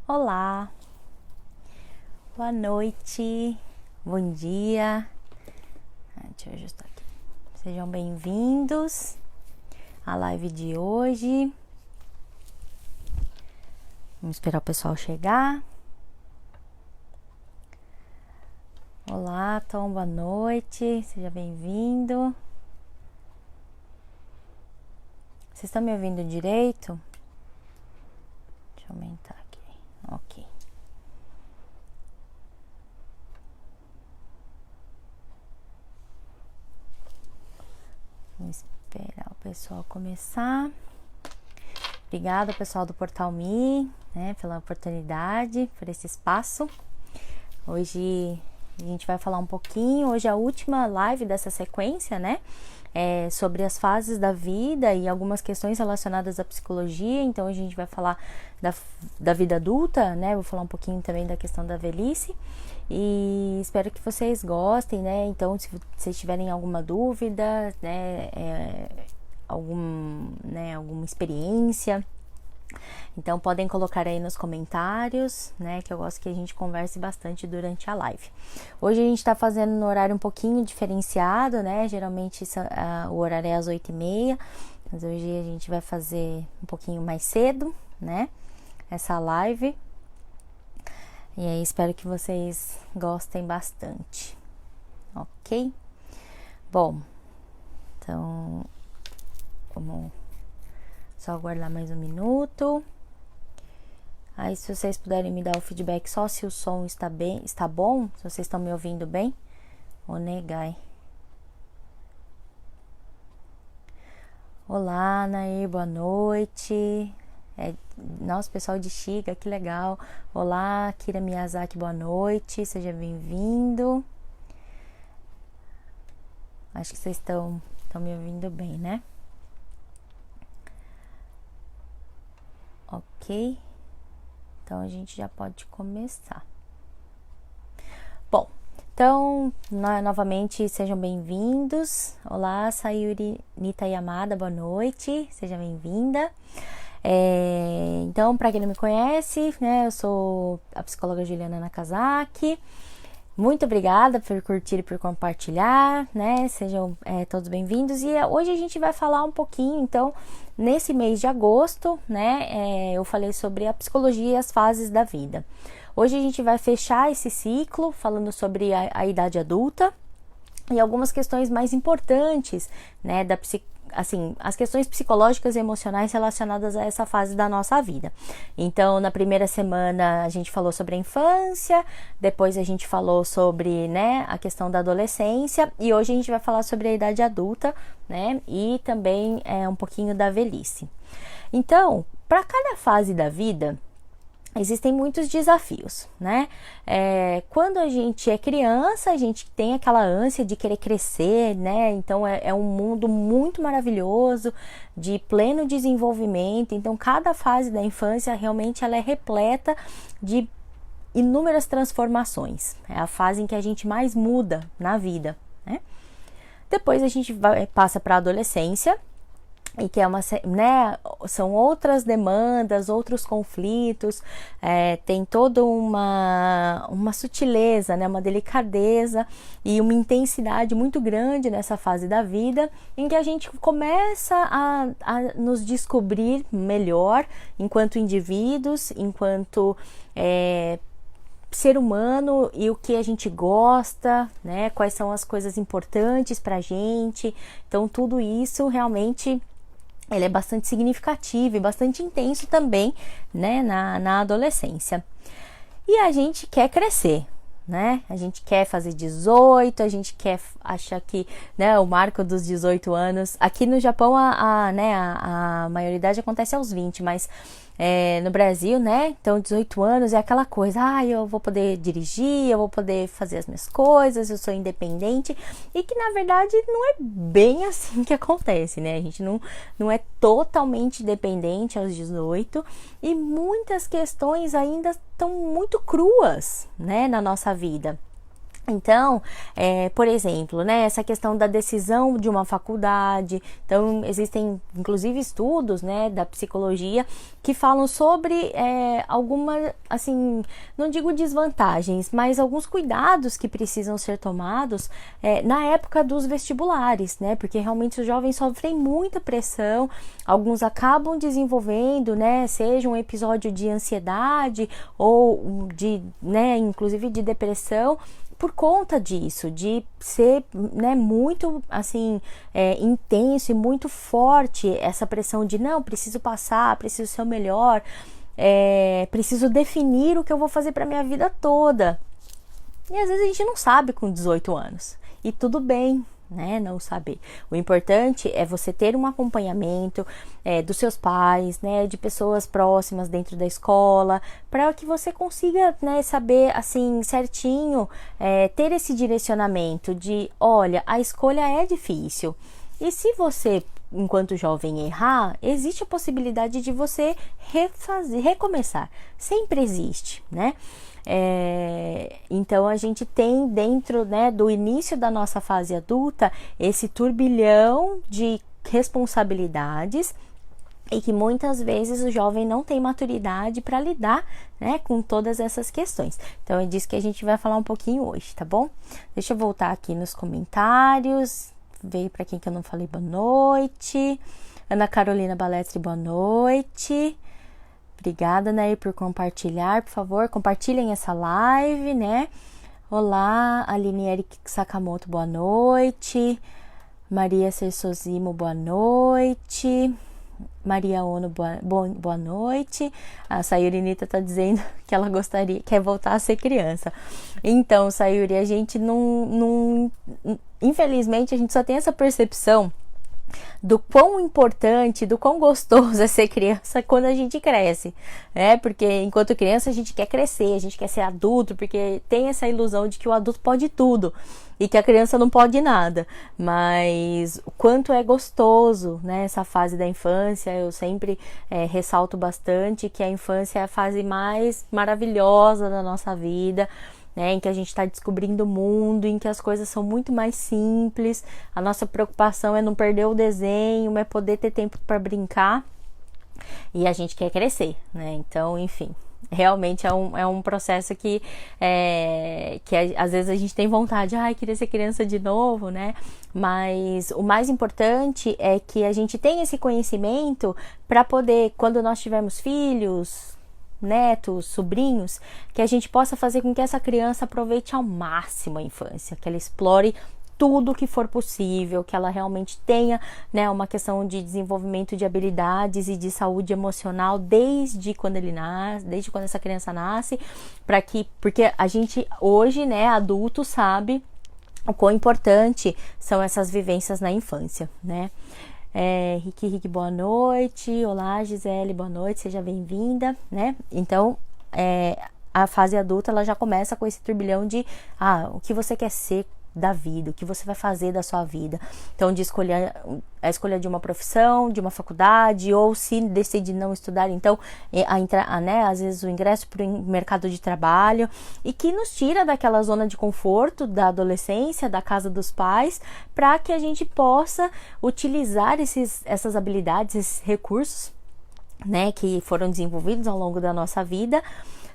Olá, boa noite, bom dia. Deixa eu ajustar aqui. Sejam bem-vindos à live de hoje. Vamos esperar o pessoal chegar. Olá, Tom, boa noite, seja bem-vindo. Vocês estão me ouvindo direito? Deixa eu aumentar aqui. Ok. Vamos esperar o pessoal começar. Obrigada, pessoal do Portal Me, pela oportunidade, por esse espaço. Hoje a gente vai falar um pouquinho, hoje é a última live dessa sequência, sobre as fases da vida e algumas questões relacionadas à psicologia. Então, hoje a gente vai falar da vida adulta, Vou falar um pouquinho também da questão da velhice. E espero que vocês gostem, Então, se vocês tiverem alguma dúvida, alguma experiência, então podem colocar aí nos comentários, que eu gosto que a gente converse bastante durante a live. Hoje a gente tá fazendo no horário um pouquinho diferenciado, Geralmente o horário é às 8h30, mas hoje a gente vai fazer um pouquinho mais cedo, Essa live. E aí espero que vocês gostem bastante, ok? Bom, então vamos só aguardar mais um minuto. Aí, se vocês puderem me dar o feedback só se o som está bom, se vocês estão me ouvindo bem, onegai. Olá, Nair, boa noite. Nossa, pessoal de Shiga, que legal. Olá, Kira Miyazaki, boa noite, seja bem-vindo. Acho que vocês estão me ouvindo bem, Ok, então a gente já pode começar. Bom, então, novamente, sejam bem-vindos. Olá, Sayuri Nita Yamada, boa noite, seja bem-vinda. Então, para quem não me conhece, eu sou a psicóloga Juliana Nakazaki. Muito obrigada por curtir e por compartilhar, Sejam todos bem-vindos. E hoje a gente vai falar um pouquinho, então, nesse mês de agosto, eu falei sobre a psicologia e as fases da vida. Hoje a gente vai fechar esse ciclo falando sobre a idade adulta e algumas questões mais importantes, as questões psicológicas e emocionais relacionadas a essa fase da nossa vida. Então, na primeira semana a gente falou sobre a infância, depois a gente falou sobre, a questão da adolescência, e hoje a gente vai falar sobre a idade adulta, e também um pouquinho da velhice. Então, para cada fase da vida, existem muitos desafios, Quando a gente é criança, a gente tem aquela ânsia de querer crescer, Então é um mundo muito maravilhoso, de pleno desenvolvimento. Então cada fase da infância realmente ela é repleta de inúmeras transformações. É a fase em que a gente mais muda na vida, Depois a gente passa para a adolescência, e que é são outras demandas, outros conflitos, tem toda uma sutileza, uma delicadeza e uma intensidade muito grande nessa fase da vida, em que a gente começa a nos descobrir melhor enquanto indivíduos, enquanto ser humano, e o que a gente gosta, quais são as coisas importantes pra gente. Então tudo isso realmente ele é bastante significativo e bastante intenso também, na adolescência. E a gente quer crescer, A gente quer fazer 18, a gente quer achar que, o marco dos 18 anos, aqui no Japão a maioridade acontece aos 20, mas no Brasil, então 18 anos é aquela coisa, eu vou poder dirigir, eu vou poder fazer as minhas coisas, eu sou independente, e que na verdade não é bem assim que acontece, A gente não é totalmente dependente aos 18, e muitas questões ainda estão muito cruas, na nossa vida. Então, por exemplo, né, essa questão da decisão de uma faculdade. Então, existem inclusive estudos, né, da psicologia que falam sobre alguma, assim, não digo desvantagens, mas alguns cuidados que precisam ser tomados na época dos vestibulares, né, porque realmente os jovens sofrem muita pressão, alguns acabam desenvolvendo, né, seja um episódio de ansiedade ou de, né, inclusive de depressão, por conta disso, de ser, né, muito assim intenso e muito forte essa pressão de não, preciso passar, preciso ser o melhor, preciso definir o que eu vou fazer para minha vida toda. E às vezes a gente não sabe com 18 anos, e tudo bem, né, não saber. O importante é você ter um acompanhamento dos seus pais, né, de pessoas próximas dentro da escola, para que você consiga, né, saber assim certinho, ter esse direcionamento de, olha, a escolha é difícil. E se você, enquanto jovem, errar, existe a possibilidade de você recomeçar. Sempre existe, né? Então a gente tem dentro, né, do início da nossa fase adulta esse turbilhão de responsabilidades e que muitas vezes o jovem não tem maturidade para lidar, né, com todas essas questões. Então é disso que a gente vai falar um pouquinho hoje, tá bom? Deixa eu voltar aqui nos comentários. Veio para quem que eu não falei boa noite. Ana Carolina Balestre, boa noite. Obrigada, Nair, por compartilhar. Por favor, compartilhem essa live, né? Olá, Aline Eric Sakamoto, boa noite. Maria Cersosimo, boa noite. Maria Ono, boa noite. A Sayurinita tá dizendo que ela quer voltar a ser criança. Então, Sayuri, a gente não infelizmente, a gente só tem essa percepção do quão importante, do quão gostoso é ser criança quando a gente cresce, né? Porque enquanto criança a gente quer crescer, a gente quer ser adulto, porque tem essa ilusão de que o adulto pode tudo e que a criança não pode nada. Mas o quanto é gostoso, né, essa fase da infância. Eu sempre ressalto bastante que a infância é a fase mais maravilhosa da nossa vida, né, em que a gente está descobrindo o mundo, em que as coisas são muito mais simples. A nossa preocupação é não perder o desenho, é poder ter tempo para brincar, e a gente quer crescer, né? Então, enfim, realmente é um processo que às vezes a gente tem vontade, queria ser criança de novo, né? Mas o mais importante é que a gente tenha esse conhecimento para poder, quando nós tivermos filhos, netos, sobrinhos, que a gente possa fazer com que essa criança aproveite ao máximo a infância, que ela explore tudo que for possível, que ela realmente tenha, né, uma questão de desenvolvimento de habilidades e de saúde emocional desde quando ele nasce, desde quando essa criança nasce, porque a gente hoje, né, adulto, sabe o quão importante são essas vivências na infância, né? Rick, boa noite. Olá, Gisele, boa noite, seja bem-vinda, né? Então, a fase adulta, ela já começa com esse turbilhão de o que você quer ser da vida, o que você vai fazer da sua vida. Então, de escolher a escolha de uma profissão, de uma faculdade, ou se decidir não estudar, então né, às vezes o ingresso para o mercado de trabalho, e que nos tira daquela zona de conforto da adolescência, da casa dos pais, para que a gente possa utilizar essas habilidades, esses recursos, né, que foram desenvolvidos ao longo da nossa vida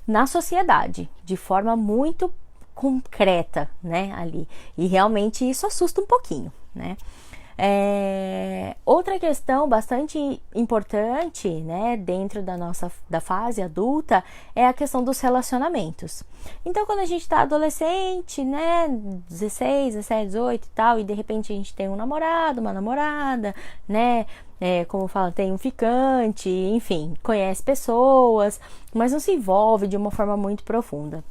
na sociedade, de forma muito concreta, né, ali. E realmente isso assusta um pouquinho, né? Outra questão bastante importante, né, dentro da fase adulta, é a questão dos relacionamentos. Então, quando a gente tá adolescente, né, 16, 17, 18 e tal, e de repente a gente tem um namorado, uma namorada, né, como fala, tem um ficante, enfim, conhece pessoas, mas não se envolve de uma forma muito profunda.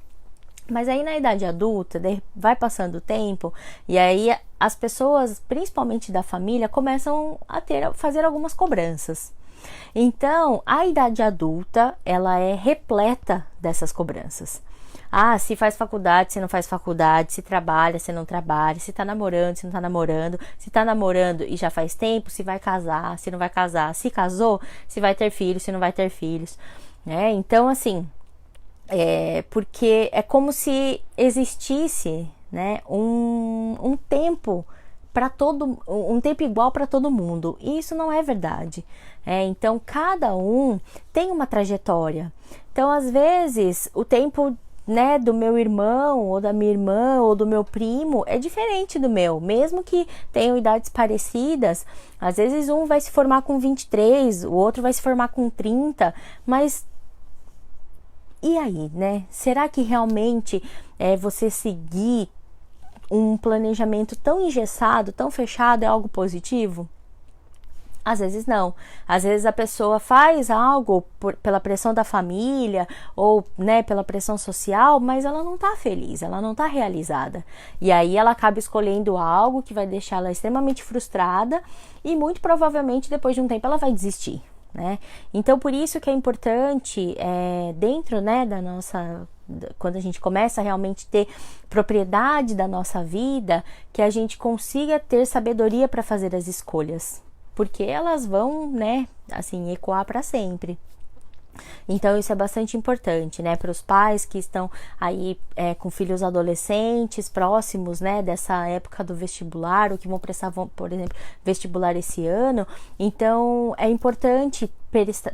Mas aí na idade adulta, vai passando o tempo, e aí as pessoas, principalmente da família, começam a fazer algumas cobranças. Então, a idade adulta, ela é repleta dessas cobranças. Se faz faculdade, se não faz faculdade, se trabalha, se não trabalha, se tá namorando, se não tá namorando, se tá namorando e já faz tempo, se vai casar, se não vai casar, se casou, se vai ter filhos, se não vai ter filhos, Então, assim, porque é como se existisse, né, um tempo um tempo igual para todo mundo. E isso não é verdade. Então, cada um tem uma trajetória. Então, às vezes, o tempo, né, do meu irmão, ou da minha irmã, ou do meu primo, é diferente do meu. Mesmo que tenham idades parecidas, às vezes um vai se formar com 23, o outro vai se formar com 30, mas e aí, né? Será que realmente você seguir um planejamento tão engessado, tão fechado, é algo positivo? Às vezes não. Às vezes a pessoa faz algo pela pressão da família ou, né, pela pressão social, mas ela não tá feliz, ela não tá realizada. E aí ela acaba escolhendo algo que vai deixá-la extremamente frustrada e muito provavelmente depois de um tempo ela vai desistir, né? Então por isso que é importante dentro, né, da nossa... quando a gente começa a realmente ter propriedade da nossa vida, que a gente consiga ter sabedoria para fazer as escolhas, porque elas vão, né, assim, ecoar para sempre. Então isso é bastante importante, né, para os pais que estão aí com filhos adolescentes próximos, né, dessa época do vestibular, ou que vão prestar, por exemplo, vestibular esse ano. Então é importante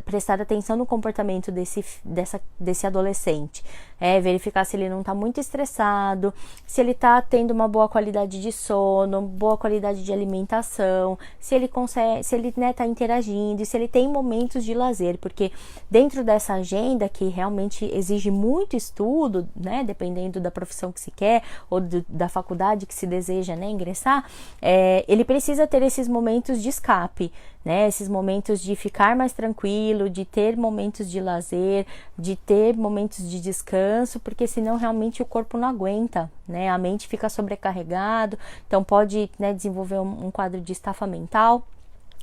prestar atenção no comportamento desse adolescente, verificar se ele não está muito estressado, se ele está tendo uma boa qualidade de sono, boa qualidade de alimentação, se ele consegue, se ele, né, está interagindo, e se ele tem momentos de lazer, porque dentro dessa agenda que realmente exige muito estudo, né, dependendo da profissão que se quer ou da faculdade que se deseja, né, ingressar, ele precisa ter esses momentos de escape, né, esses momentos de ficar mais tranquilo, de ter momentos de lazer, de ter momentos de descanso, porque senão realmente o corpo não aguenta, né, a mente fica sobrecarregado, então pode, né, desenvolver um quadro de estafa mental,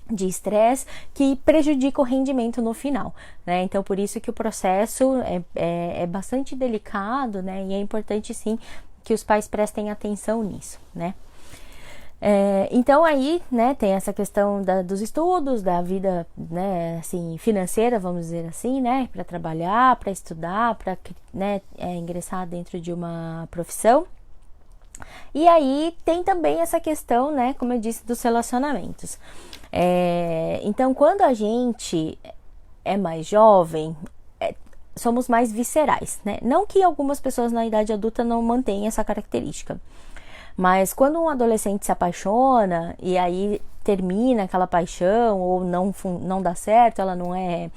de estresse, que prejudica o rendimento no final, né? Então por isso que o processo é bastante delicado, né, e é importante sim que os pais prestem atenção nisso, né? Então aí, né, tem essa questão dos estudos, da vida, né, assim, financeira, vamos dizer assim, né, para trabalhar, para estudar, para, né, ingressar dentro de uma profissão. E aí tem também essa questão, né, como eu disse, dos relacionamentos. Então quando a gente é mais jovem, somos mais viscerais, né? Não que algumas pessoas na idade adulta não mantenham essa característica, mas quando um adolescente se apaixona e aí termina aquela paixão ou não dá certo, ela não é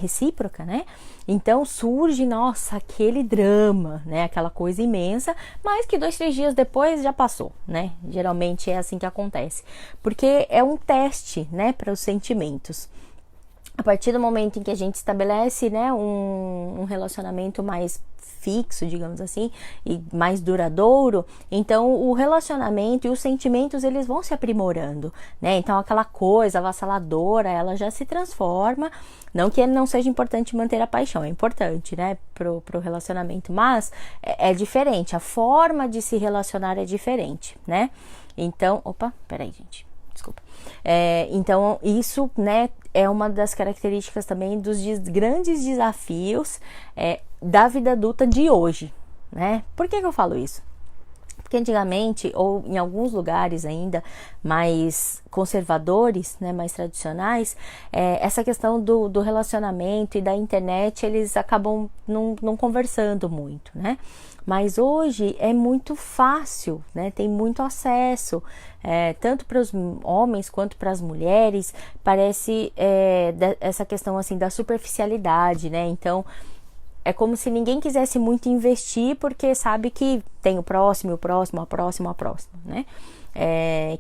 recíproca, né? Então surge, nossa, aquele drama, né? Aquela coisa imensa, mas que 2, 3 dias depois já passou, né? Geralmente é assim que acontece, porque é um teste, né, para os sentimentos. A partir do momento em que a gente estabelece, né, um relacionamento mais fixo, digamos assim, e mais duradouro, então o relacionamento e os sentimentos, eles vão se aprimorando, né? Então aquela coisa avassaladora, ela já se transforma, não que não seja importante manter a paixão, é importante, né, pro relacionamento, mas é diferente, a forma de se relacionar é diferente, né? Então, peraí, gente, desculpa. Então isso, né, é uma das características também dos grandes desafios da vida adulta de hoje, né? Por que eu falo isso? Porque antigamente, ou em alguns lugares ainda mais conservadores, né, mais tradicionais, essa questão do relacionamento e da internet, eles acabam não conversando muito, né? Mas hoje é muito fácil, né? Tem muito acesso, tanto para os homens quanto para as mulheres. Parece essa questão assim da superficialidade, né? Então é como se ninguém quisesse muito investir, porque sabe que tem o próximo, a próxima, né?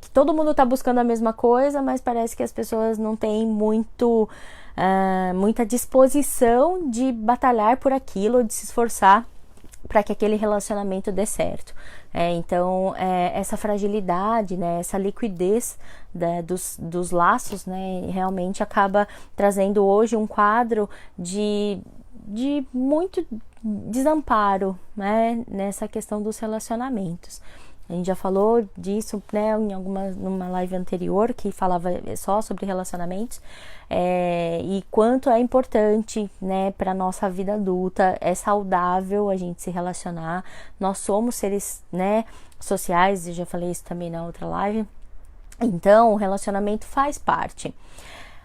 Que todo mundo está buscando a mesma coisa, mas parece que as pessoas não têm muita disposição de batalhar por aquilo, de se esforçar para que aquele relacionamento dê certo. Então essa fragilidade, né, essa liquidez dos laços, né, realmente acaba trazendo hoje um quadro de muito desamparo, né, nessa questão dos relacionamentos. A gente já falou disso, né, numa live anterior que falava só sobre relacionamentos, e quanto é importante, né, para nossa vida adulta. É saudável a gente se relacionar. Nós somos seres, né, sociais, eu já falei isso também na outra live. Então, o relacionamento faz parte.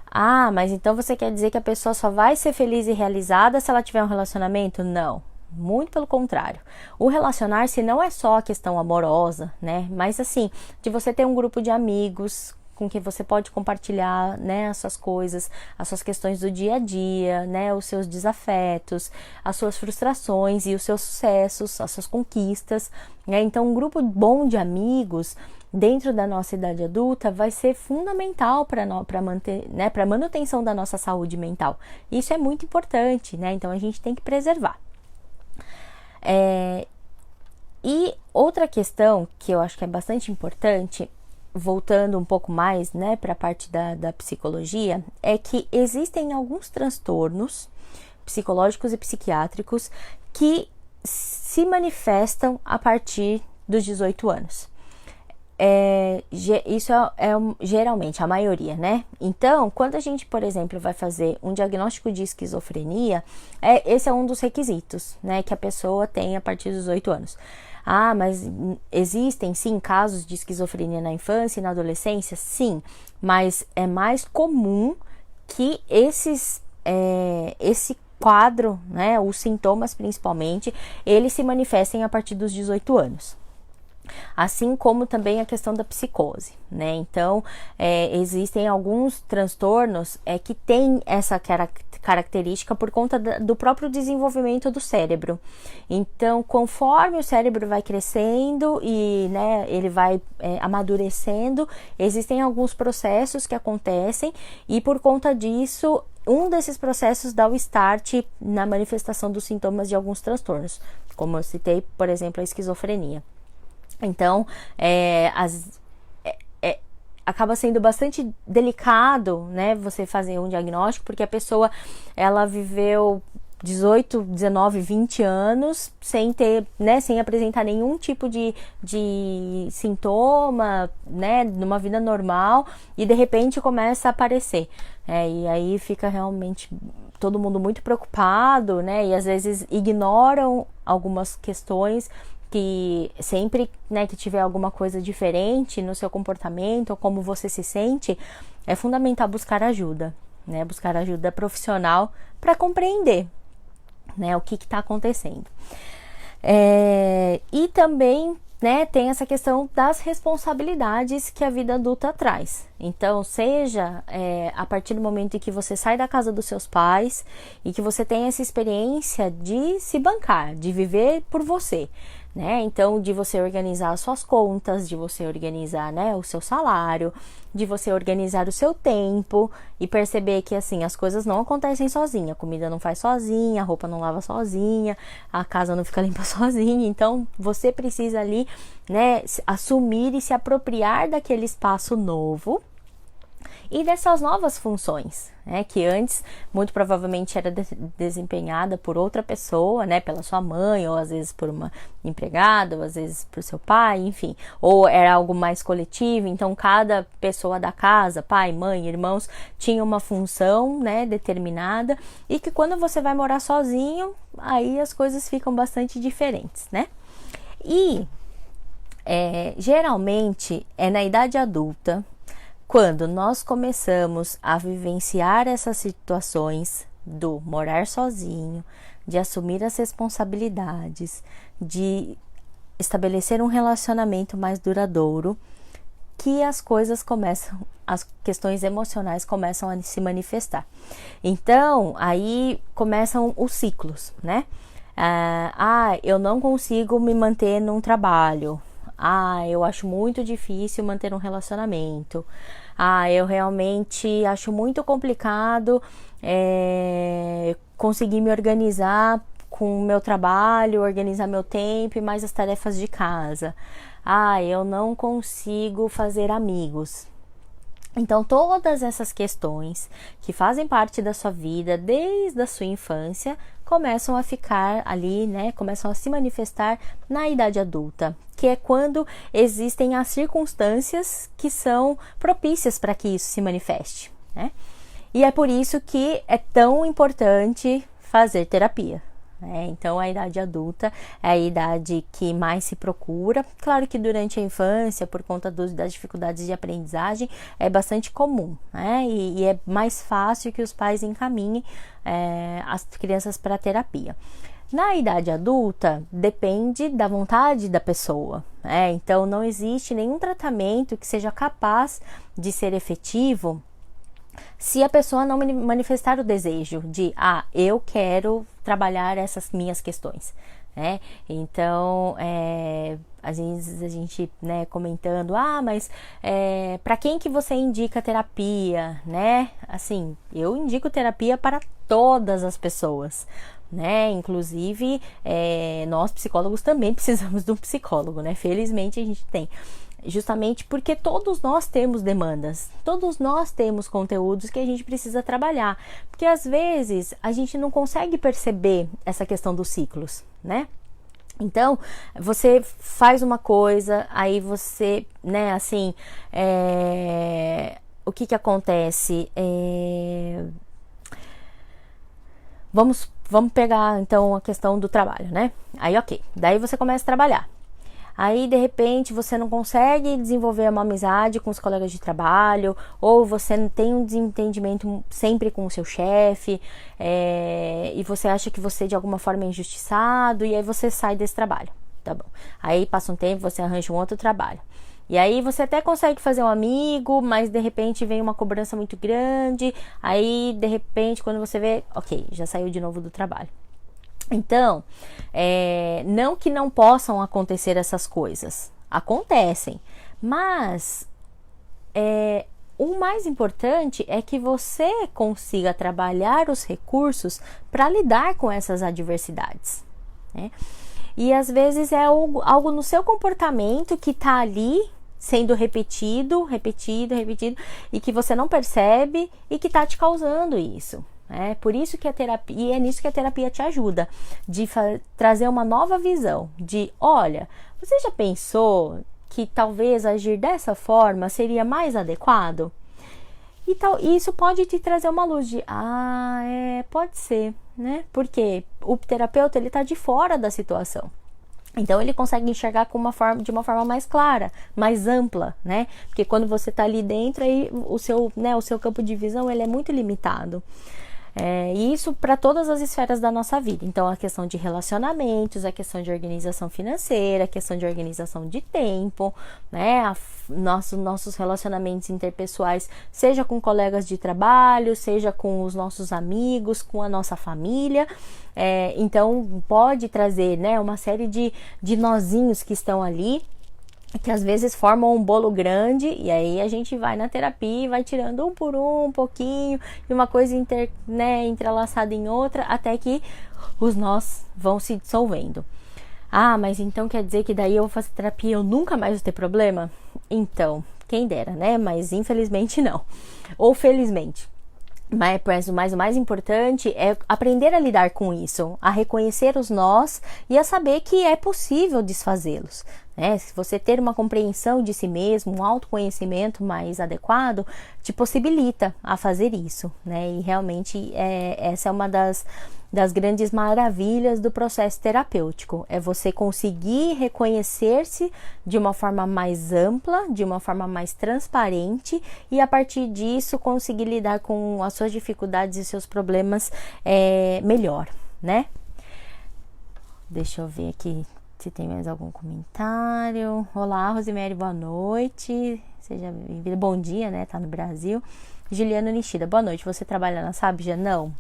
Ah, mas então você quer dizer que a pessoa só vai ser feliz e realizada se ela tiver um relacionamento? Não. Muito pelo contrário. O relacionar-se não é só a questão amorosa, né? Mas assim, de você ter um grupo de amigos com quem você pode compartilhar, né, as suas coisas, as suas questões do dia a dia, né, os seus desafetos, as suas frustrações e os seus sucessos, as suas conquistas, né? Então, um grupo bom de amigos dentro da nossa idade adulta vai ser fundamental para manter, né, para a manutenção da nossa saúde mental. Isso é muito importante, né? Então, a gente tem que preservar. E outra questão que eu acho que é bastante importante, voltando um pouco mais, né, para a parte da psicologia, é que existem alguns transtornos psicológicos e psiquiátricos que se manifestam a partir dos 18 anos. Isso é geralmente a maioria, né? Então, quando a gente, por exemplo, vai fazer um diagnóstico de esquizofrenia, esse é um dos requisitos, né, que a pessoa tem a partir dos 18 anos. Ah, mas existem sim casos de esquizofrenia na infância e na adolescência? Sim, mas é mais comum que esse quadro, né, os sintomas principalmente, eles se manifestem a partir dos 18 anos. Assim como também a questão da psicose, né? Então, existem alguns transtornos que têm essa característica por conta do próprio desenvolvimento do cérebro. Então, conforme o cérebro vai crescendo e, né, ele vai amadurecendo, existem alguns processos que acontecem e por conta disso, um desses processos dá o start na manifestação dos sintomas de alguns transtornos, como eu citei, por exemplo, a esquizofrenia. Então, acaba sendo bastante delicado, né, você fazer um diagnóstico, porque a pessoa, ela viveu 18, 19, 20 anos sem ter, né, sem apresentar nenhum tipo de sintoma, né, numa vida normal, e de repente começa a aparecer. E aí fica realmente todo mundo muito preocupado, né, e às vezes ignoram algumas questões que sempre, né, que tiver alguma coisa diferente no seu comportamento ou como você se sente, é fundamental buscar ajuda, né, buscar ajuda profissional para compreender, né, o que está acontecendo. E também, né, tem essa questão das responsabilidades que a vida adulta traz. Então, seja a partir do momento em que você sai da casa dos seus pais e que você tem essa experiência de se bancar, de viver por você, né? Então, de você organizar as suas contas, de você organizar, né, o seu salário, de você organizar o seu tempo e perceber que, assim, as coisas não acontecem sozinha. A comida não faz sozinha, a roupa não lava sozinha, a casa não fica limpa sozinha. Então, você precisa ali, né, assumir e se apropriar daquele espaço novo e dessas novas funções, né, que antes muito provavelmente era desempenhada por outra pessoa, né, pela sua mãe, ou às vezes por uma empregada, ou às vezes por seu pai, enfim, ou era algo mais coletivo. Então cada pessoa da casa, pai, mãe, irmãos, tinha uma função, né, determinada, e que quando você vai morar sozinho, aí as coisas ficam bastante diferentes, né? E geralmente é na idade adulta, quando nós começamos a vivenciar essas situações do morar sozinho, de assumir as responsabilidades, de estabelecer um relacionamento mais duradouro, que as coisas começam, as questões emocionais começam a se manifestar. Então, aí começam os ciclos, né? Eu não consigo me manter num trabalho. Eu acho muito difícil manter um relacionamento. Eu realmente acho muito complicado conseguir me organizar com o meu trabalho, organizar meu tempo e mais as tarefas de casa. Eu não consigo fazer amigos. Então, todas essas questões que fazem parte da sua vida desde a sua infância começam a ficar ali, né? Começam a se manifestar na idade adulta, que é quando existem as circunstâncias que são propícias para que isso se manifeste, né? E é por isso que é tão importante fazer terapia. Então, a idade adulta é a idade que mais se procura. Claro que durante a infância, por conta das dificuldades de aprendizagem, é bastante comum, né? E é mais fácil que os pais encaminhem as crianças para a terapia. Na idade adulta, depende da vontade da pessoa, né? Então, não existe nenhum tratamento que seja capaz de ser efetivo se a pessoa não manifestar o desejo de, eu quero trabalhar essas minhas questões, né? Então, às vezes a gente, né, comentando, mas para quem que você indica terapia, né? Assim, eu indico terapia para todas as pessoas, né? Inclusive, nós psicólogos também precisamos de um psicólogo, né? Felizmente a gente tem. Justamente porque todos nós temos demandas, todos nós temos conteúdos que a gente precisa trabalhar, porque às vezes a gente não consegue perceber essa questão dos ciclos, né? Então, você faz uma coisa, aí você, né, assim, o que acontece? Vamos pegar, então, a questão do trabalho, né? Aí, ok, daí você começa a trabalhar. Aí, de repente, você não consegue desenvolver uma amizade com os colegas de trabalho, ou você não tem um desentendimento sempre com o seu chefe, e você acha que você de alguma forma é injustiçado, e aí você sai desse trabalho, tá bom? Aí passa um tempo, você arranja um outro trabalho. E aí você até consegue fazer um amigo, mas de repente vem uma cobrança muito grande, aí de repente quando você vê, ok, já saiu de novo do trabalho. Então, não que não possam acontecer essas coisas, acontecem, mas o mais importante é que você consiga trabalhar os recursos para lidar com essas adversidades, né? E às vezes é algo no seu comportamento que está ali sendo repetido, e que você não percebe e que está te causando isso. Por isso que a terapia, e é nisso que a terapia te ajuda, de trazer uma nova visão, de, olha, você já pensou que talvez agir dessa forma seria mais adequado? E isso pode te trazer uma luz de, pode ser, né? Porque o terapeuta, ele tá de fora da situação. Então, ele consegue enxergar de uma forma mais clara, mais ampla, né? Porque quando você tá ali dentro, aí o seu campo de visão, ele é muito limitado. E isso para todas as esferas da nossa vida. Então, a questão de relacionamentos, a questão de organização financeira, a questão de organização de tempo, né? Nossos relacionamentos interpessoais, seja com colegas de trabalho, seja com os nossos amigos, com a nossa família. Então, pode trazer, né, uma série de nozinhos que estão ali, que às vezes formam um bolo grande, e aí a gente vai na terapia e vai tirando um por um pouquinho, e uma coisa entrelaçada em outra, até que os nós vão se dissolvendo. Mas então quer dizer que daí eu vou fazer terapia e eu nunca mais vou ter problema? Então, quem dera, né? Mas infelizmente não. Ou felizmente. Mas o mais importante é aprender a lidar com isso, a reconhecer os nós e a saber que é possível desfazê-los, né? Se você ter uma compreensão de si mesmo, um autoconhecimento mais adequado, te possibilita a fazer isso, né? E realmente essa é uma das grandes maravilhas do processo terapêutico, é você conseguir reconhecer-se de uma forma mais ampla, de uma forma mais transparente, e a partir disso conseguir lidar com as suas dificuldades e seus problemas melhor, né? Deixa eu ver aqui se tem mais algum comentário. Olá, Rosemary, boa noite. Seja bem-vinda. Bom dia, né? Tá no Brasil. Juliana Nishida, boa noite. Você trabalha na Sabja? Não.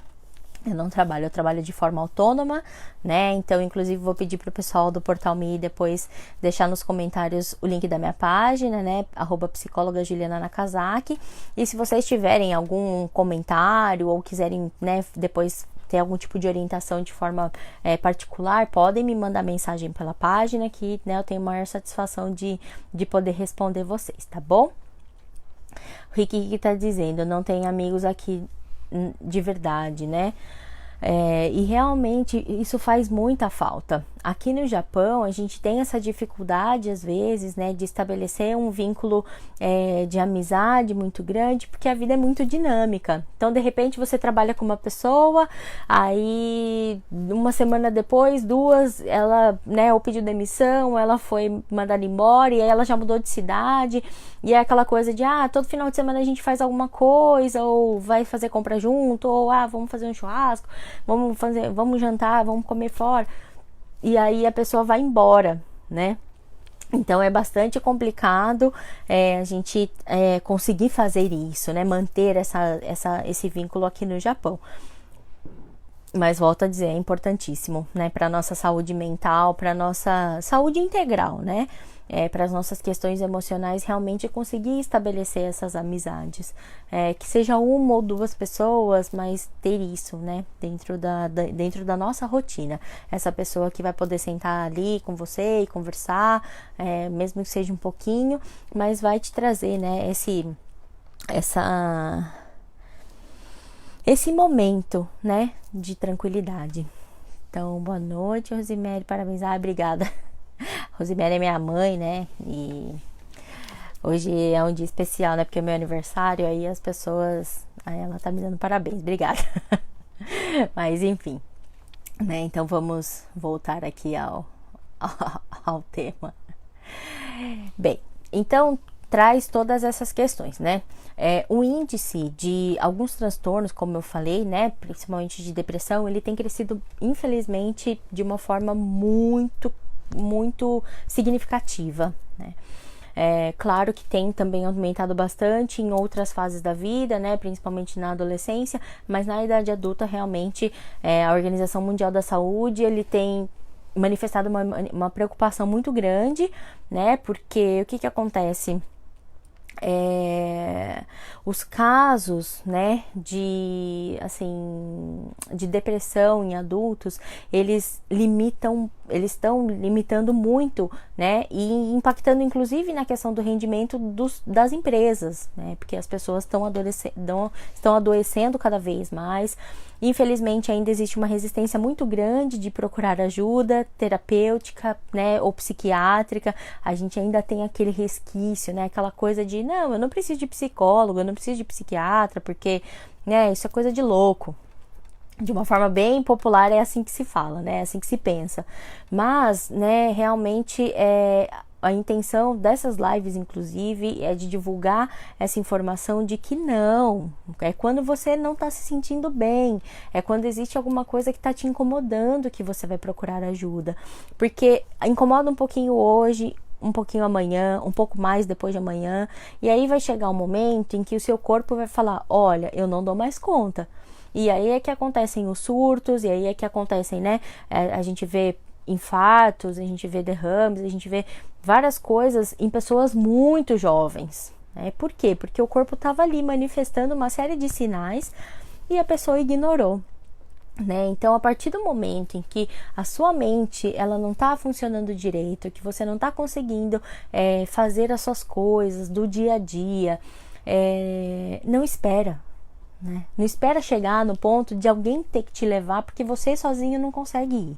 Eu não trabalho, eu trabalho de forma autônoma, né? Então, inclusive, vou pedir pro pessoal do Portal Me depois deixar nos comentários o link da minha página, né? @psicóloga Juliana Nakazaki. E se vocês tiverem algum comentário ou quiserem, né, depois ter algum tipo de orientação de forma particular, podem me mandar mensagem pela página que, né, eu tenho maior satisfação de poder responder vocês, tá bom? O Rick tá dizendo, não tem amigos aqui de verdade, né? E realmente isso faz muita falta. Aqui no Japão a gente tem essa dificuldade às vezes, né, de estabelecer um vínculo de amizade muito grande, porque a vida é muito dinâmica. Então de repente você trabalha com uma pessoa, aí uma semana depois, duas, ela, né, ou pediu demissão, ela foi mandada embora e aí ela já mudou de cidade, e é aquela coisa de todo final de semana a gente faz alguma coisa, ou vai fazer compra junto, ou vamos fazer um churrasco, vamos jantar, vamos comer fora. E aí a pessoa vai embora, né? Então é bastante complicado a gente conseguir fazer isso, né? Manter esse vínculo aqui no Japão. Mas volto a dizer, é importantíssimo, né? Para nossa saúde mental, para nossa saúde integral, né? Para as nossas questões emocionais, realmente conseguir estabelecer essas amizades. Que seja uma ou duas pessoas, mas ter isso, né? Dentro da nossa rotina. Essa pessoa que vai poder sentar ali com você e conversar, mesmo que seja um pouquinho, mas vai te trazer, né? Esse momento, né? De tranquilidade. Então, boa noite, Rosemary, parabéns. Obrigada. Rosemary é minha mãe, né? E hoje é um dia especial, né? Porque é meu aniversário, aí as pessoas... Aí ela tá me dando parabéns, obrigada. Mas enfim, né? Então vamos voltar aqui ao tema. Bem, então traz todas essas questões, né? O índice de alguns transtornos, como eu falei, né, principalmente de depressão, ele tem crescido, infelizmente, de uma forma muito significativa, né? Claro que tem também aumentado bastante em outras fases da vida, né, principalmente na adolescência, mas na idade adulta, realmente, a Organização Mundial da Saúde, ele tem manifestado uma preocupação muito grande, né, porque o que acontece? Os casos, né, de depressão em adultos, eles estão limitando muito, né, e impactando inclusive na questão do rendimento das empresas, né, porque as pessoas estão adoecendo cada vez mais. Infelizmente ainda existe uma resistência muito grande de procurar ajuda terapêutica, né, ou psiquiátrica. A gente ainda tem aquele resquício, né, aquela coisa de não, eu não preciso de psicólogo, eu não preciso de psiquiatra, porque, né, isso é coisa de louco. De uma forma bem popular é assim que se fala, né, é assim que se pensa. Mas, né, realmente a intenção dessas lives, inclusive, é de divulgar essa informação de que não, é quando você não está se sentindo bem, é quando existe alguma coisa que está te incomodando que você vai procurar ajuda, porque incomoda um pouquinho hoje, um pouquinho amanhã, um pouco mais depois de amanhã, e aí vai chegar um momento em que o seu corpo vai falar, olha, eu não dou mais conta. E aí é que acontecem os surtos, e aí é que acontecem, né, a gente vê infartos, a gente vê derrames, a gente vê várias coisas em pessoas muito jovens, né? Por quê? Porque o corpo estava ali manifestando uma série de sinais e a pessoa ignorou, né? Então, a partir do momento em que a sua mente ela não está funcionando direito, que você não está conseguindo fazer as suas coisas do dia a dia, não espera. Né? Não espera chegar no ponto de alguém ter que te levar porque você sozinho não consegue ir.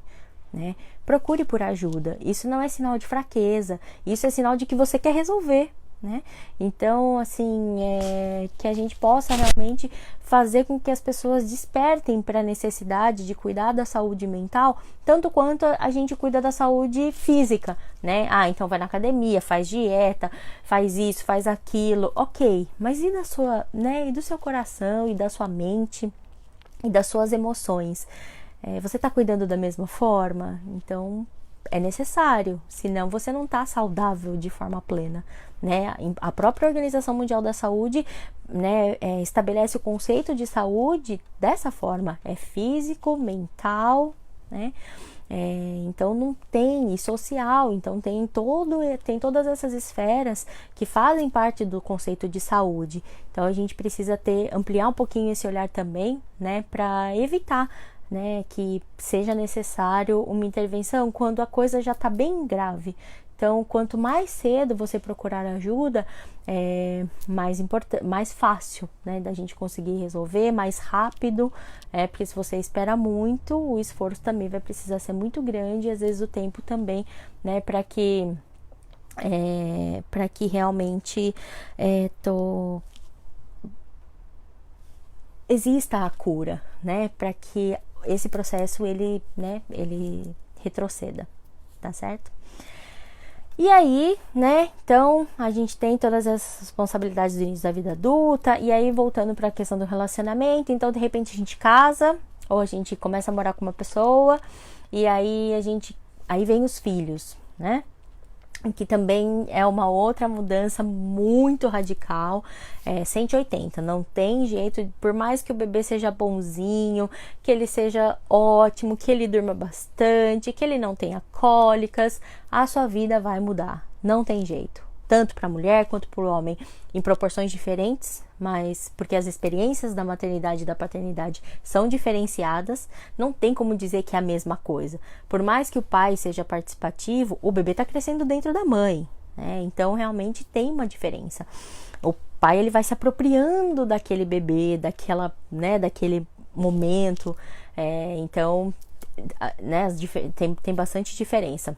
Né? Procure por ajuda. Isso não é sinal de fraqueza, isso é sinal de que você quer resolver, né? Então, assim, que a gente possa realmente fazer com que as pessoas despertem para a necessidade de cuidar da saúde mental, tanto quanto a gente cuida da saúde física, né? Então vai na academia, faz dieta, faz isso, faz aquilo, ok, mas e da sua, né? E do seu coração, e da sua mente, e das suas emoções? Você está cuidando da mesma forma? Então é necessário, senão você não está saudável de forma plena, né? A própria Organização Mundial da Saúde, né, estabelece o conceito de saúde dessa forma, físico, mental, né? Então não tem, e social, então tem todas essas esferas que fazem parte do conceito de saúde. Então a gente precisa ampliar um pouquinho esse olhar também, né, para evitar, né, que seja necessário uma intervenção quando a coisa já está bem grave. Então, quanto mais cedo você procurar ajuda, mais fácil, né, da gente conseguir resolver, mais rápido, porque se você espera muito, o esforço também vai precisar ser muito grande, e às vezes o tempo também, né, para que realmente exista a cura, né, para que esse processo ele retroceda, tá certo? E aí, né, então a gente tem todas essas responsabilidades do início da vida adulta, e aí voltando para a questão do relacionamento, então de repente a gente casa, ou a gente começa a morar com uma pessoa, e aí aí vem os filhos, né? Que também é uma outra mudança muito radical, 180, não tem jeito, por mais que o bebê seja bonzinho, que ele seja ótimo, que ele durma bastante, que ele não tenha cólicas, a sua vida vai mudar, não tem jeito, tanto para a mulher quanto para o homem, em proporções diferentes, mas porque as experiências da maternidade e da paternidade são diferenciadas, não tem como dizer que é a mesma coisa. Por mais que o pai seja participativo, o bebê está crescendo dentro da mãe, né? Então realmente tem uma diferença. O pai ele vai se apropriando daquele bebê, daquele momento, então, né, tem bastante diferença.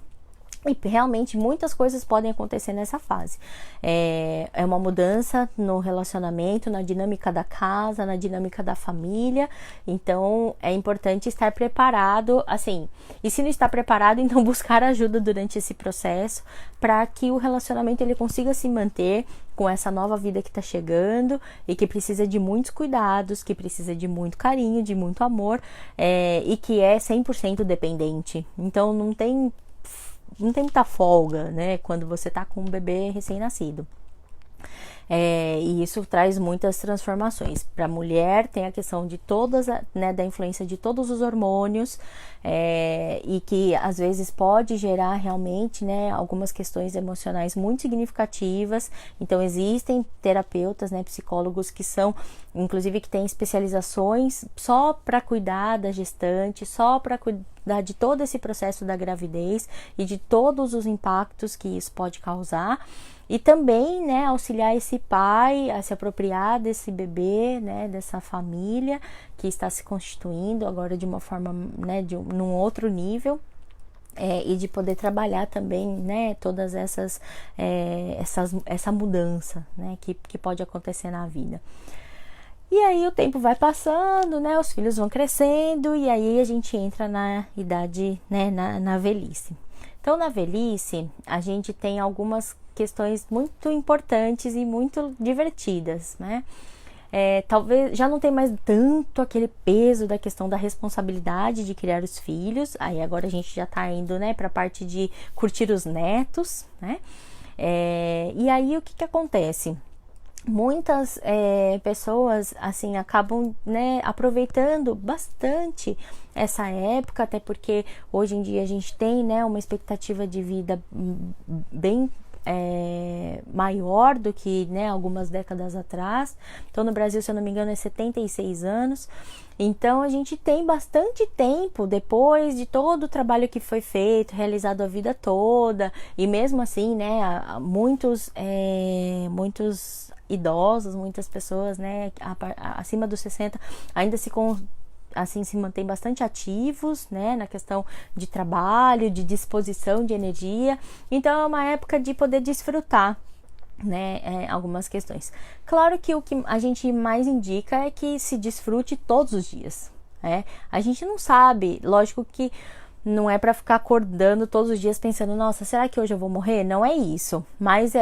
E realmente muitas coisas podem acontecer nessa fase. É uma mudança no relacionamento, na dinâmica da casa, na dinâmica da família. Então é importante estar preparado, assim. E se não está preparado, então buscar ajuda durante esse processo para que o relacionamento ele consiga se manter com essa nova vida que está chegando e que precisa de muitos cuidados, que precisa de muito carinho, de muito amor, e que é 100% dependente. Então não tem muita folga, né, quando você tá com um bebê recém-nascido. E isso traz muitas transformações. Para a mulher tem a questão de todas, né, da influência de todos os hormônios, e que às vezes pode gerar realmente, né, algumas questões emocionais muito significativas. Então existem terapeutas, né, psicólogos que são, inclusive que têm especializações só para cuidar da gestante, só para cuidar de todo esse processo da gravidez e de todos os impactos que isso pode causar. E também, né, auxiliar esse pai a se apropriar desse bebê, né, dessa família que está se constituindo agora de uma forma, né, num outro nível, e de poder trabalhar também, né, todas essa mudança, né, que pode acontecer na vida. E aí o tempo vai passando, né, os filhos vão crescendo e aí a gente entra na idade, né, na velhice. Então, na velhice, a gente tem algumas questões muito importantes e muito divertidas, né? Talvez já não tem mais tanto aquele peso da questão da responsabilidade de criar os filhos. Aí agora a gente já tá indo, né, para a parte de curtir os netos, né? E aí o que acontece? Muitas pessoas assim acabam, né, aproveitando bastante essa época, até porque hoje em dia a gente tem, né, uma expectativa de vida bem maior do que, né, algumas décadas atrás. Então no Brasil, se eu não me engano, é 76 anos. Então a gente tem bastante tempo depois de todo o trabalho que foi feito, realizado a vida toda, e mesmo assim, né, muitos idosos, muitas pessoas, né, acima dos 60 ainda se mantêm bastante ativos, né, na questão de trabalho, de disposição de energia. Então é uma época de poder desfrutar, né, algumas questões. Claro que o que a gente mais indica é que se desfrute todos os dias, né? A gente não sabe, lógico que não é para ficar acordando todos os dias pensando, nossa, será que hoje eu vou morrer? Não é isso, mas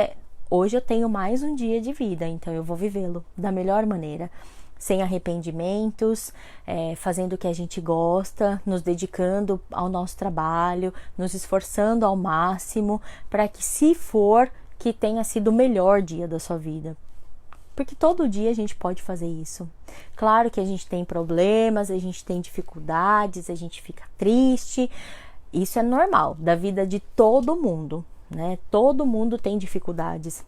hoje eu tenho mais um dia de vida, então eu vou vivê-lo da melhor maneira, sem arrependimentos, fazendo o que a gente gosta, nos dedicando ao nosso trabalho, nos esforçando ao máximo, para que, se for, que tenha sido o melhor dia da sua vida. Porque todo dia a gente pode fazer isso. Claro que a gente tem problemas, a gente tem dificuldades, a gente fica triste. Isso é normal, da vida de todo mundo, né? Todo mundo tem dificuldades.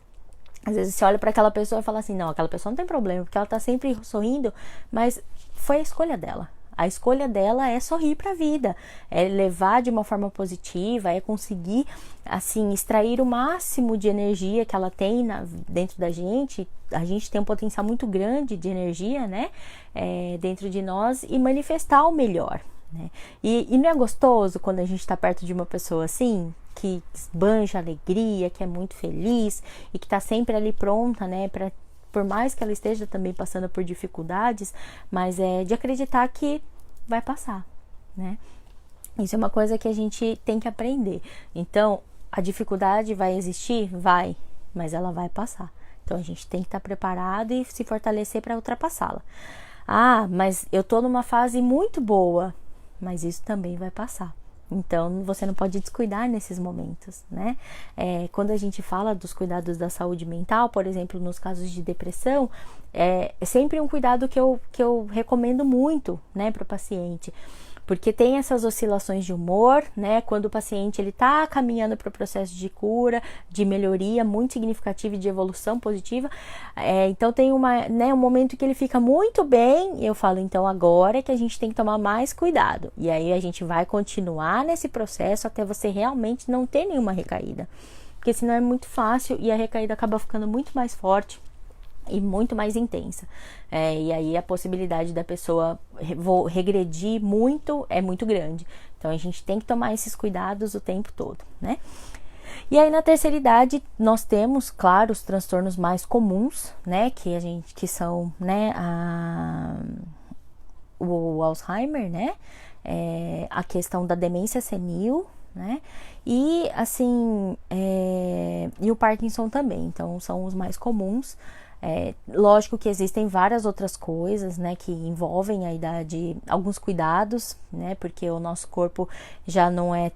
Às vezes você olha para aquela pessoa e fala assim, não, aquela pessoa não tem problema, porque ela tá sempre sorrindo, mas foi a escolha dela. A escolha dela é sorrir para a vida, é levar de uma forma positiva, é conseguir, assim, extrair o máximo de energia que ela tem dentro da gente. A gente tem um potencial muito grande de energia, né, dentro de nós, e manifestar o melhor, né? E não é gostoso quando a gente está perto de uma pessoa assim, que esbanja alegria, que é muito feliz e que está sempre ali pronta, né, por mais que ela esteja também passando por dificuldades, mas é de acreditar que vai passar, né? Isso é uma coisa que a gente tem que aprender. Então, a dificuldade vai existir? Vai, mas ela vai passar. Então, a gente tem que estar preparado e se fortalecer para ultrapassá-la. Ah, mas eu tô numa fase muito boa, mas isso também vai passar. Então, você não pode descuidar nesses momentos, né? Quando a gente fala dos cuidados da saúde mental, por exemplo, nos casos de depressão, é sempre um cuidado que eu recomendo muito, né, para o paciente. Porque tem essas oscilações de humor, né? Quando o paciente ele tá caminhando para o processo de cura, de melhoria muito significativa e de evolução positiva, então tem um momento que ele fica muito bem, e eu falo, então agora é que a gente tem que tomar mais cuidado. E aí a gente vai continuar nesse processo até você realmente não ter nenhuma recaída. Porque senão é muito fácil e a recaída acaba ficando muito mais forte e muito mais intensa, e aí a possibilidade da pessoa regredir muito é muito grande. Então a gente tem que tomar esses cuidados o tempo todo, né? E aí na terceira idade nós temos, claro, os transtornos mais comuns, né, que são, né, o Alzheimer, né, a questão da demência senil, né, e assim, e o Parkinson também. Então são os mais comuns. Lógico que existem várias outras coisas, né, que envolvem a idade, alguns cuidados, né, porque o nosso corpo já não é,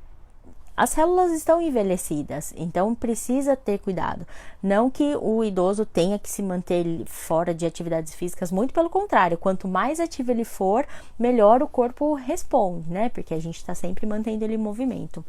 as células estão envelhecidas, então precisa ter cuidado. Não que o idoso tenha que se manter fora de atividades físicas, muito pelo contrário, quanto mais ativo ele for, melhor o corpo responde, né, porque a gente está sempre mantendo ele em movimento.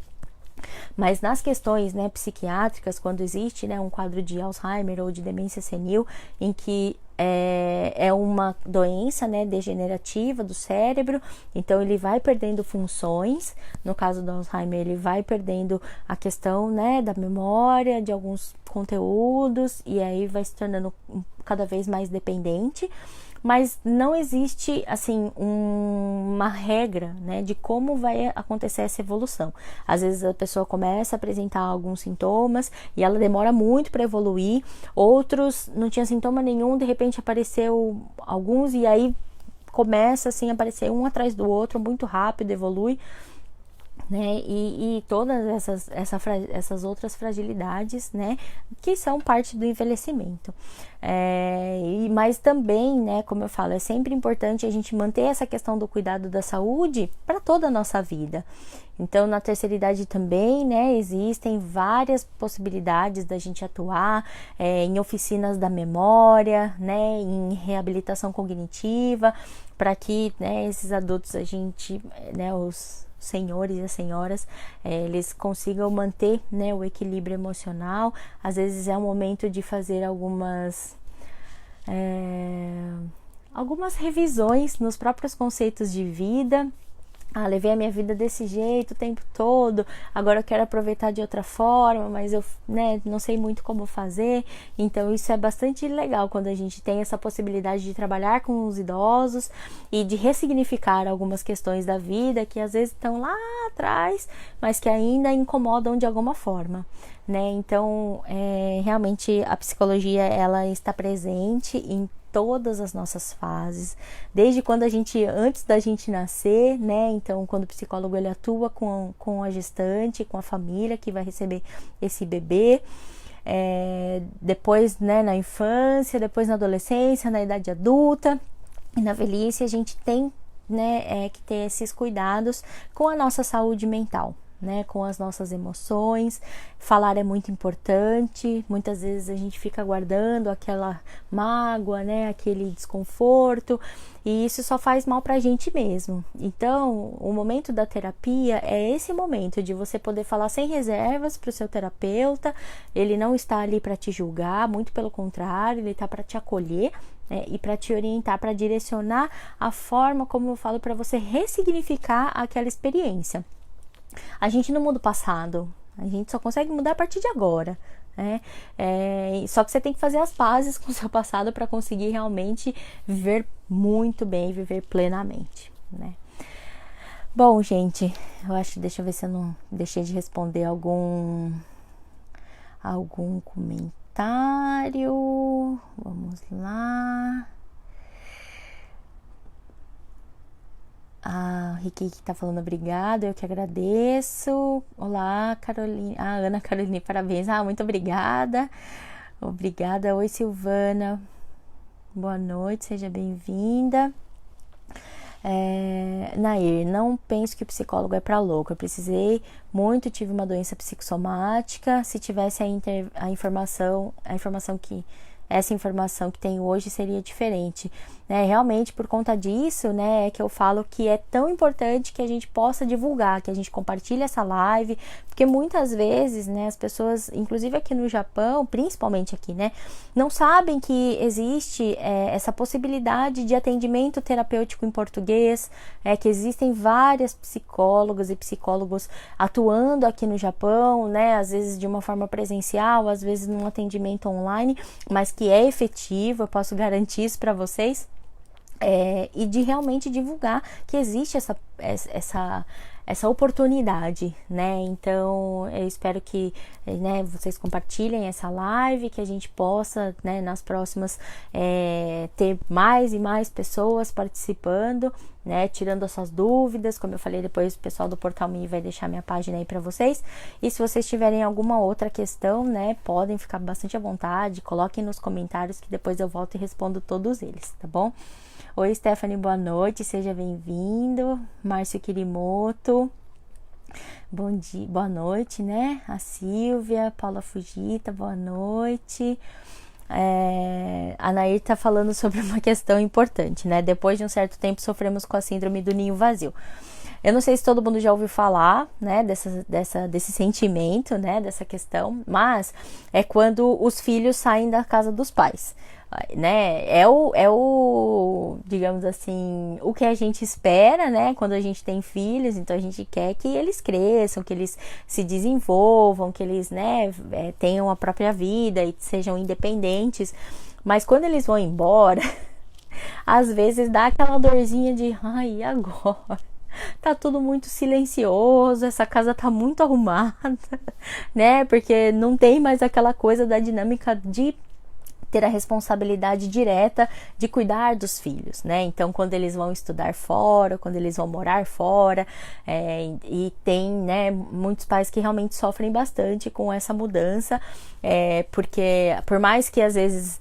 Mas nas questões, né, psiquiátricas, quando existe, né, um quadro de Alzheimer ou de demência senil, em que é uma doença, né, degenerativa do cérebro, então ele vai perdendo funções. No caso do Alzheimer, ele vai perdendo a questão, né, da memória, de alguns conteúdos, e aí vai se tornando cada vez mais dependente. Mas não existe, assim, uma regra, né, de como vai acontecer essa evolução. Às vezes a pessoa começa a apresentar alguns sintomas e ela demora muito para evoluir. Outros não tinha sintoma nenhum, de repente apareceu alguns e aí começa, assim, a aparecer um atrás do outro, muito rápido, evolui, né, e todas essas outras fragilidades, né, que são parte do envelhecimento. Mas também, né, como eu falo, é sempre importante a gente manter essa questão do cuidado da saúde para toda a nossa vida. Então, na terceira idade também, né, existem várias possibilidades da gente atuar em oficinas da memória, né, em reabilitação cognitiva, para que, né, esses adultos, né, os senhores e as senhoras, eles consigam manter, né, o equilíbrio emocional. Às vezes é um momento de fazer algumas revisões nos próprios conceitos de vida. Levei a minha vida desse jeito o tempo todo, agora eu quero aproveitar de outra forma, mas eu, né, não sei muito como fazer. Então isso é bastante legal quando a gente tem essa possibilidade de trabalhar com os idosos e de ressignificar algumas questões da vida que às vezes estão lá atrás, mas que ainda incomodam de alguma forma, né? Então, realmente a psicologia, ela está presente em todas as nossas fases, desde quando antes da gente nascer, né? Então, quando o psicólogo ele atua com a gestante, com a família que vai receber esse bebê, depois, né, na infância, depois na adolescência, na idade adulta e na velhice, a gente tem, né, que ter esses cuidados com a nossa saúde mental, né, com as nossas emoções. Falar é muito importante. Muitas vezes a gente fica guardando aquela mágoa, né, aquele desconforto, e isso só faz mal pra gente mesmo. Então, o momento da terapia é esse momento de você poder falar sem reservas pro seu terapeuta. Ele não está ali para te julgar, muito pelo contrário, ele está para te acolher, e para te orientar, para direcionar a forma como eu falo para você ressignificar aquela experiência. A gente não muda o passado, a gente só consegue mudar a partir de agora. Só que você tem que fazer as pazes com o seu passado para conseguir realmente viver muito bem, viver plenamente, né? Bom, gente, eu acho, deixa eu ver se eu não deixei de responder algum comentário. Vamos lá. A Ricky tá falando obrigado, eu que agradeço. Olá, Carolina. Ana Carolina, parabéns. Muito obrigada. Obrigada. Oi, Silvana. Boa noite, seja bem-vinda. Nair, não penso que o psicólogo é pra louco. Eu precisei muito, tive uma doença psicossomática. Se tivesse a informação que tenho hoje seria diferente, né? Realmente, por conta disso, né, é que eu falo que é tão importante que a gente possa divulgar, que a gente compartilhe essa live, porque muitas vezes, né, as pessoas, inclusive aqui no Japão, principalmente aqui, né, não sabem que existe essa possibilidade de atendimento terapêutico em português, que existem várias psicólogas e psicólogos atuando aqui no Japão, né, às vezes de uma forma presencial, às vezes num atendimento online, mas que é efetivo, eu posso garantir isso para vocês, e de realmente divulgar que existe essa oportunidade, né? Então eu espero que, né, vocês compartilhem essa live, que a gente possa, né, nas próximas ter mais e mais pessoas participando, né, tirando as suas dúvidas. Como eu falei, depois o pessoal do Portal Me vai deixar minha página aí para vocês, e se vocês tiverem alguma outra questão, né, podem ficar bastante à vontade, coloquem nos comentários que depois eu volto e respondo todos eles, tá bom? Oi, Stephanie, boa noite, seja bem-vindo. Márcio Kirimoto, bom dia, boa noite, né? A Silvia, Paula Fujita, boa noite. A Nair tá falando sobre uma questão importante, né? Depois de um certo tempo sofremos com a síndrome do ninho vazio. Eu não sei se todo mundo já ouviu falar, né, desse sentimento, né, dessa questão, mas é quando os filhos saem da casa dos pais, né, digamos assim, o que a gente espera, né, quando a gente tem filhos. Então a gente quer que eles cresçam, que eles se desenvolvam, que eles, né, tenham a própria vida e sejam independentes, mas quando eles vão embora, às vezes dá aquela dorzinha de, e agora? Tá tudo muito silencioso, essa casa tá muito arrumada, né? Porque não tem mais aquela coisa da dinâmica de ter a responsabilidade direta de cuidar dos filhos, né? Então, quando eles vão estudar fora, quando eles vão morar fora, e tem, né, muitos pais que realmente sofrem bastante com essa mudança, porque por mais que às vezes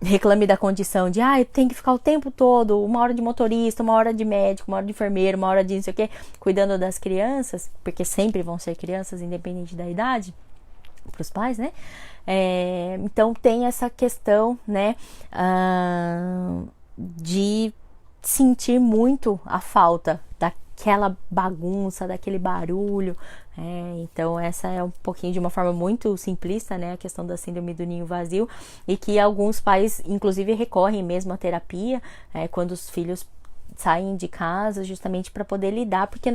reclame da condição de, tem que ficar o tempo todo, 1 hora de motorista, 1 hora de médico, 1 hora de enfermeiro, 1 hora de não sei o que, cuidando das crianças, porque sempre vão ser crianças, independente da idade, para os pais, né? Então tem essa questão, né, de sentir muito a falta daquela bagunça, daquele barulho. Então essa é um pouquinho, de uma forma muito simplista, né, a questão da síndrome do ninho vazio, e que alguns pais inclusive recorrem mesmo à terapia quando os filhos saem de casa, justamente para poder lidar, porque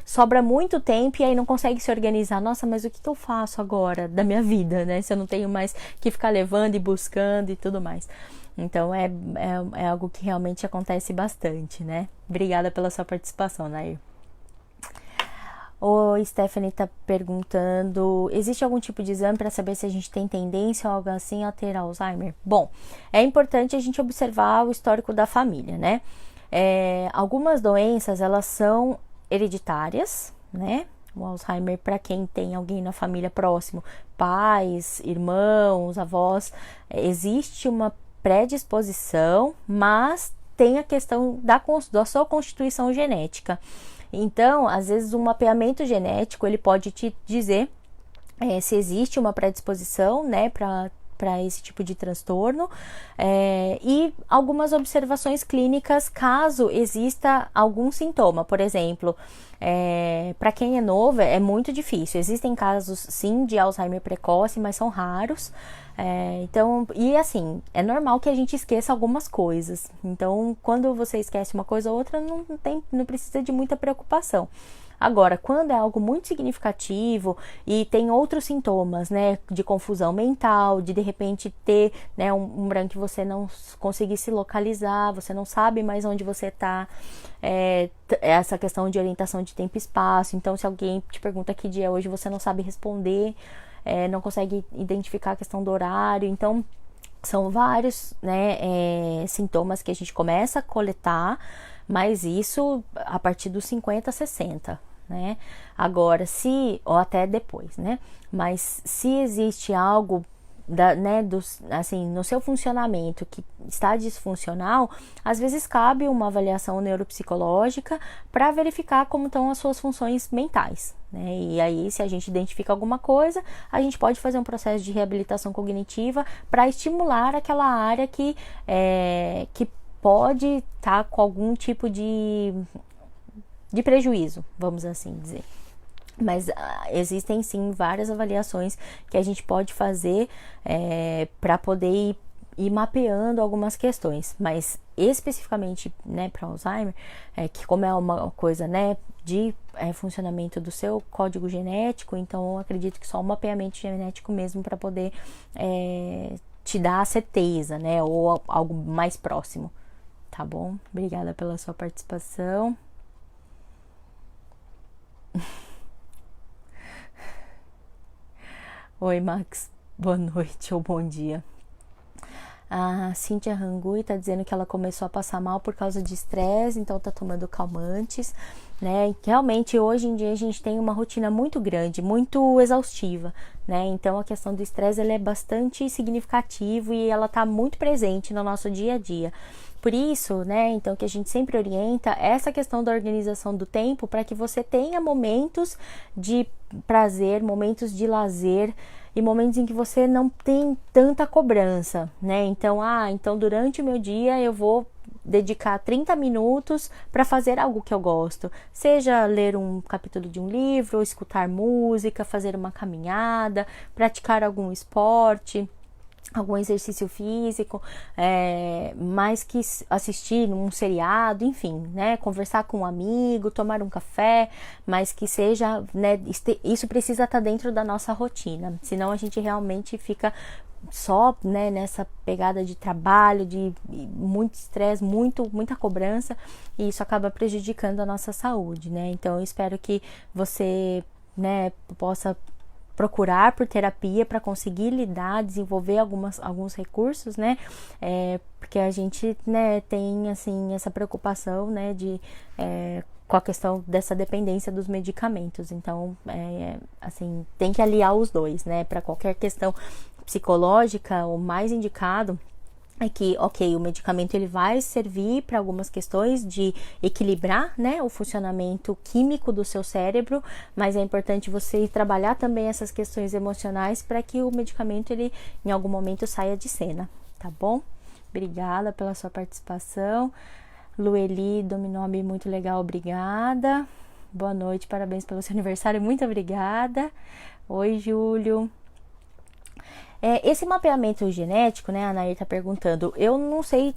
sobra muito tempo e aí não consegue se organizar. Nossa, mas o que eu faço agora da minha vida, né, se eu não tenho mais que ficar levando e buscando e tudo mais. Então é algo que realmente acontece bastante, né? Obrigada pela sua participação, Nair. O Stephanie tá perguntando, existe algum tipo de exame para saber se a gente tem tendência ou algo assim a ter Alzheimer? Bom, é importante a gente observar o histórico da família, né? Algumas doenças, elas são hereditárias, né? O Alzheimer, para quem tem alguém na família próximo, pais, irmãos, avós, existe uma predisposição, mas tem a questão da sua constituição genética. Então, às vezes, um mapeamento genético, ele pode te dizer se existe uma predisposição, né, para para esse tipo de transtorno, e algumas observações clínicas caso exista algum sintoma. Por exemplo, para quem é novo é muito difícil. Existem casos sim de Alzheimer precoce, mas são raros. Então, e assim, é normal que a gente esqueça algumas coisas. Então, quando você esquece uma coisa ou outra, não precisa de muita preocupação. Agora, quando é algo muito significativo e tem outros sintomas, né, de confusão mental, de repente ter, né, um branco que você não conseguir se localizar, você não sabe mais onde você está, essa questão de orientação de tempo e espaço. Então, se alguém te pergunta que dia é hoje, você não sabe responder, não consegue identificar a questão do horário. Então, são vários, né, sintomas que a gente começa a coletar, mas isso a partir dos 50, 60, né? Agora, ou até depois, né? Mas se existe algo assim, no seu funcionamento que está disfuncional, às vezes cabe uma avaliação neuropsicológica para verificar como estão as suas funções mentais, né? E aí, se a gente identifica alguma coisa, a gente pode fazer um processo de reabilitação cognitiva para estimular aquela área que pode estar com algum tipo de prejuízo, vamos assim dizer. Mas existem sim várias avaliações que a gente pode fazer para poder ir mapeando algumas questões, mas especificamente, né, para Alzheimer, que como é uma coisa, né, de funcionamento do seu código genético, então eu acredito que só o mapeamento genético mesmo para poder te dar a certeza, né, ou algo mais próximo, tá bom? Obrigada pela sua participação. Oi, Max. Boa noite ou bom dia. A Cíntia Rangui tá dizendo que ela começou a passar mal por causa de estresse, então tá tomando calmantes, né? Realmente, hoje em dia, a gente tem uma rotina muito grande, muito exaustiva, né? Então, a questão do estresse, ela é bastante significativa e ela tá muito presente no nosso dia a dia. Por isso, né, então que a gente sempre orienta essa questão da organização do tempo para que você tenha momentos de prazer, momentos de lazer e momentos em que você não tem tanta cobrança, né? Então, durante o meu dia eu vou dedicar 30 minutos para fazer algo que eu gosto, seja ler um capítulo de um livro, escutar música, fazer uma caminhada, praticar algum esporte, algum exercício físico, mais que assistir um seriado, enfim, né, conversar com um amigo, tomar um café, mas que seja, né, isso precisa estar dentro da nossa rotina, senão a gente realmente fica só, né, nessa pegada de trabalho, de muito estresse, muita cobrança, e isso acaba prejudicando a nossa saúde, né? Então eu espero que você, né, possa procurar por terapia para conseguir lidar, desenvolver alguns recursos, né? Porque a gente, né, tem assim essa preocupação, né, com a questão dessa dependência dos medicamentos. Então, assim, tem que aliar os dois, né? Para qualquer questão psicológica, o mais indicado é que, ok, o medicamento ele vai servir para algumas questões de equilibrar, né, o funcionamento químico do seu cérebro, mas é importante você trabalhar também essas questões emocionais para que o medicamento ele em algum momento saia de cena, tá bom? Obrigada pela sua participação. Lueli Dominobi, muito legal, obrigada. Boa noite, parabéns pelo seu aniversário, muito obrigada. Oi, Júlio. Esse mapeamento genético, né, a Nair tá perguntando, eu não sei,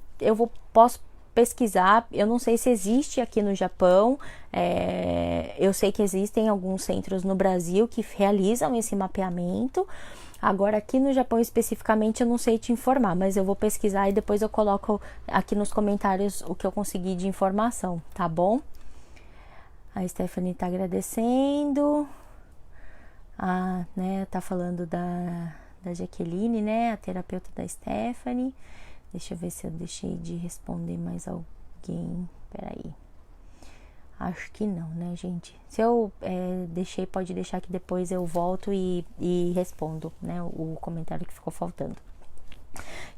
posso pesquisar, eu não sei se existe aqui no Japão, eu sei que existem alguns centros no Brasil que realizam esse mapeamento, agora aqui no Japão especificamente eu não sei te informar, mas eu vou pesquisar e depois eu coloco aqui nos comentários o que eu consegui de informação, tá bom? A Stephanie tá agradecendo, né, tá falando da Jaqueline, né, a terapeuta da Stephanie. Deixa eu ver se eu deixei de responder mais alguém. Peraí. Acho que não, né, gente? Se eu deixei, pode deixar que depois eu volto e respondo, né, o comentário que ficou faltando.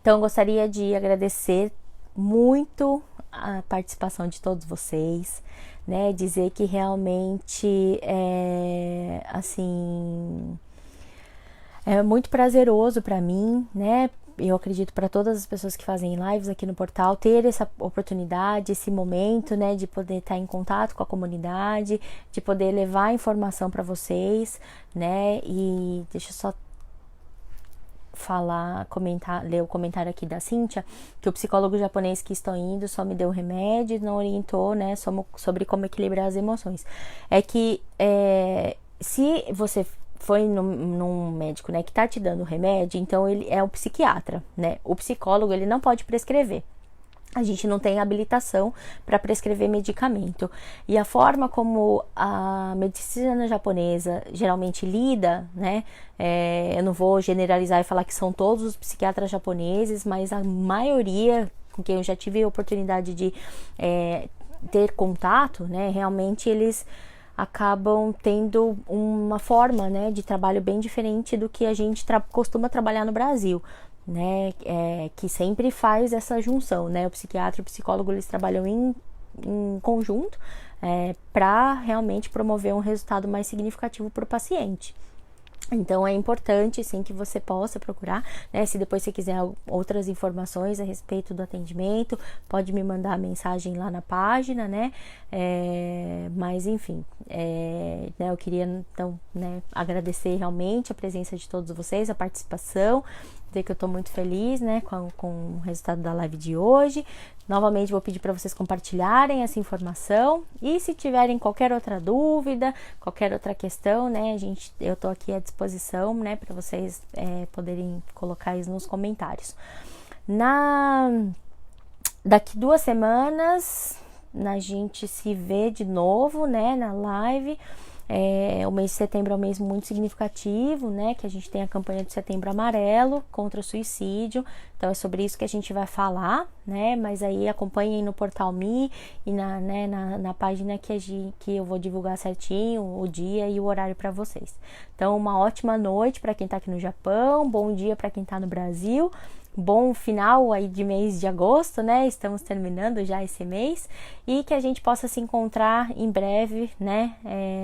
Então, eu gostaria de agradecer muito a participação de todos vocês, né, dizer que realmente assim É muito prazeroso para mim, né? Eu acredito para todas as pessoas que fazem lives aqui no portal, ter essa oportunidade, esse momento, né, de poder estar em contato com a comunidade, de poder levar informação para vocês, né? E deixa eu só ler o comentário aqui da Cíntia, que o psicólogo japonês que estou indo só me deu remédio, não orientou, né, sobre como equilibrar as emoções. É que se você foi num médico, né, que tá te dando remédio, então ele é um psiquiatra, né? O psicólogo, ele não pode prescrever. A gente não tem habilitação para prescrever medicamento. E a forma como a medicina japonesa geralmente lida, né? Eu não vou generalizar e falar que são todos os psiquiatras japoneses, mas a maioria com quem eu já tive a oportunidade de ter contato, né? Realmente eles acabam tendo uma forma, né, de trabalho bem diferente do que a gente costuma trabalhar no Brasil, né, que sempre faz essa junção, né, o psiquiatra e o psicólogo, eles trabalham em conjunto para realmente promover um resultado mais significativo para o paciente. Então, é importante, sim, que você possa procurar, né? Se depois você quiser outras informações a respeito do atendimento, pode me mandar mensagem lá na página, né? Mas, enfim, né? Eu queria, então, né, agradecer realmente a presença de todos vocês, a participação, dizer que eu tô muito feliz, né, com o resultado da live de hoje. Novamente, vou pedir para vocês compartilharem essa informação e se tiverem qualquer outra dúvida, qualquer outra questão, né, eu tô aqui à disposição, né, para vocês poderem colocar isso nos comentários. Daqui 2 semanas, a gente se vê de novo, né, na live. O mês de setembro é um mês muito significativo, né? Que a gente tem a campanha de Setembro Amarelo contra o suicídio. Então é sobre isso que a gente vai falar, né? Mas aí acompanhem no Portal Me e na página que eu vou divulgar certinho o dia e o horário para vocês. Então, uma ótima noite para quem tá aqui no Japão, bom dia para quem tá no Brasil. Bom final aí de mês de agosto, né? Estamos terminando já esse mês e que a gente possa se encontrar em breve, né?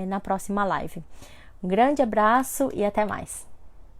Na próxima live. Um grande abraço e até mais!